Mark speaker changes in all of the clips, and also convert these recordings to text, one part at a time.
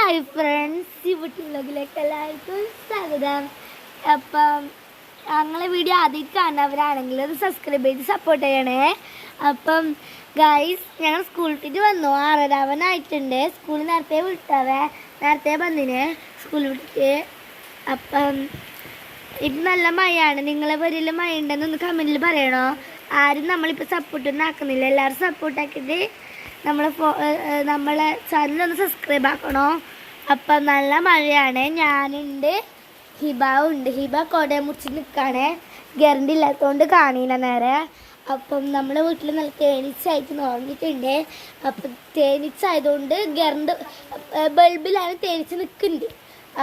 Speaker 1: Hi friends, ഈ വീട്ടിലേക്ക് എല്ലാവർക്കും സ്വാഗതം. അപ്പം ഞങ്ങളെ വീഡിയോ ആദ്യം കാണുന്നവരാണെങ്കിൽ അത് സബ്സ്ക്രൈബ് ചെയ്ത് സപ്പോർട്ട് ചെയ്യണേ. അപ്പം ഗൈസ്, ഞങ്ങൾ സ്കൂളിൽ വിട്ടിട്ട് വന്നു. 6:30 സ്കൂളിൽ നേരത്തെ വന്നിന് സ്കൂളിൽ വിട്ടിട്ട്. അപ്പം ഇപ്പം നല്ല മഴയാണ്. നിങ്ങളെ പേരിൽ മഴ ഉണ്ടെന്നൊന്ന് കമൻറ്റിൽ പറയണോ. ആരും നമ്മളിപ്പോൾ സപ്പോർട്ടൊന്നും ആക്കുന്നില്ല. എല്ലാവരും സപ്പോർട്ടാക്കിയിട്ട് നമ്മളെ ചാനലൊന്ന് സബ്സ്ക്രൈബ് ആക്കണോ. അപ്പം നല്ല മഴയാണ്. ഞാനുണ്ട്, ഹിബാവുണ്ട്. ഹിബ കൊടയെ മുറിച്ച് നിൽക്കുകയാണ്. ഗ്യാരണ്ടി ഇല്ലാത്തതുകൊണ്ട് കാണില്ല നേരെ. അപ്പം നമ്മളെ വീട്ടിൽ നല്ല തേനീച്ചായിട്ട് ഉറങ്ങിയിട്ടുണ്ട്. അപ്പം തേനീച്ചായതുകൊണ്ട് ബൾബിലാണ് തേനീച്ച നിൽക്കുന്നുണ്ട്.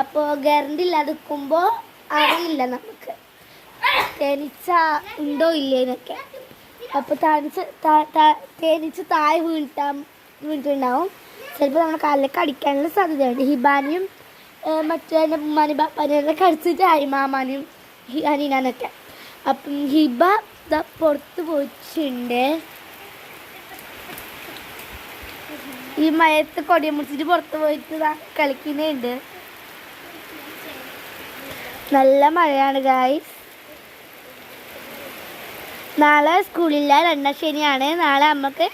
Speaker 1: അപ്പോൾ ഗ്യാരണ്ടി ഇല്ലാതെ നിൽക്കുമ്പോൾ അറിയില്ല നമുക്ക് തേനീച്ച ഉണ്ടോ ഇല്ലേന്നൊക്കെ. അപ്പോൾ തേനീച്ച താഴെ വീണിട്ടുണ്ടാവും. ചിലപ്പോൾ നമ്മുടെ കാലിലേക്ക് അടിക്കാനുള്ള സാധ്യതയുണ്ട്. ഹിബാനും മറ്റേ ഉമ്മാനും ബാപ്പാനും കടിച്ചിട്ടായി, മാമാനും അനീനാനൊക്കെ. അപ്പം ഹിബ പുറത്ത് പോയിട്ടുണ്ട്. ഈ മയത്ത് കൊടിയെ മുറിച്ചിട്ട് പുറത്ത് പോയിട്ട് കളിക്കുന്നുണ്ട്. നല്ല മഴയാണ് ഗായ്സ്. നാളെ സ്കൂളില്ല, 2ാം ശനിയാണ്. നാളെ അമ്മക്ക്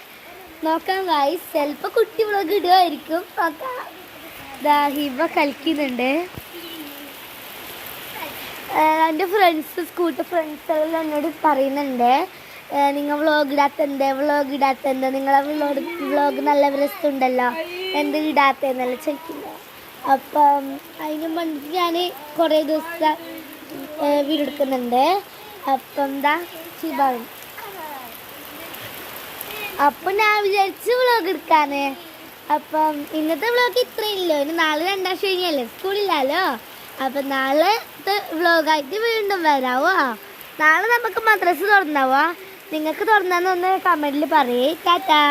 Speaker 1: നോക്കാം ഗായ്സ്. ചിലപ്പോൾ കുട്ടി വ്ളോഗ് ഇടുമായിരിക്കും. നോക്കാം. ഹിബ കളിക്കുന്നുണ്ട്. എൻ്റെ സ്കൂളിലത്തെ ഫ്രണ്ട്സെല്ലാം എന്നോട് പറയുന്നുണ്ട്, നിങ്ങൾ വ്ളോഗ് ഇടാത്തത് നിങ്ങളെ വ്ളോഗ് നല്ല രസമുണ്ടല്ലോ, എന്ത് ഇടാത്തതെന്നല്ല ചോദിക്കുന്നത്. അപ്പം അതിന് വേണ്ടി ഞാൻ കുറേ ദിവസം വീഡിയോ എടുക്കുന്നുണ്ട്. അപ്പം എന്താ ശിബാവും. അപ്പം ഞാൻ വിചാരിച്ചു വ്ളോഗ് എടുക്കാന്ന്. അപ്പം ഇന്നത്തെ വ്ളോഗ് ഇത്രയില്ലോ. ഇനി നാളെ 2ാം ശനിയല്ലേ, സ്കൂളില്ലല്ലോ. അപ്പം നാളത്തെ വ്ളോഗായിട്ട് വീണ്ടും വരാവോ. നാളെ നമുക്ക് മദ്രസ തുറന്നാവോ. നിങ്ങൾക്ക് തുറന്നാന്നൊന്ന് കമൻറ്റിൽ പറയേ. ടാറ്റാ.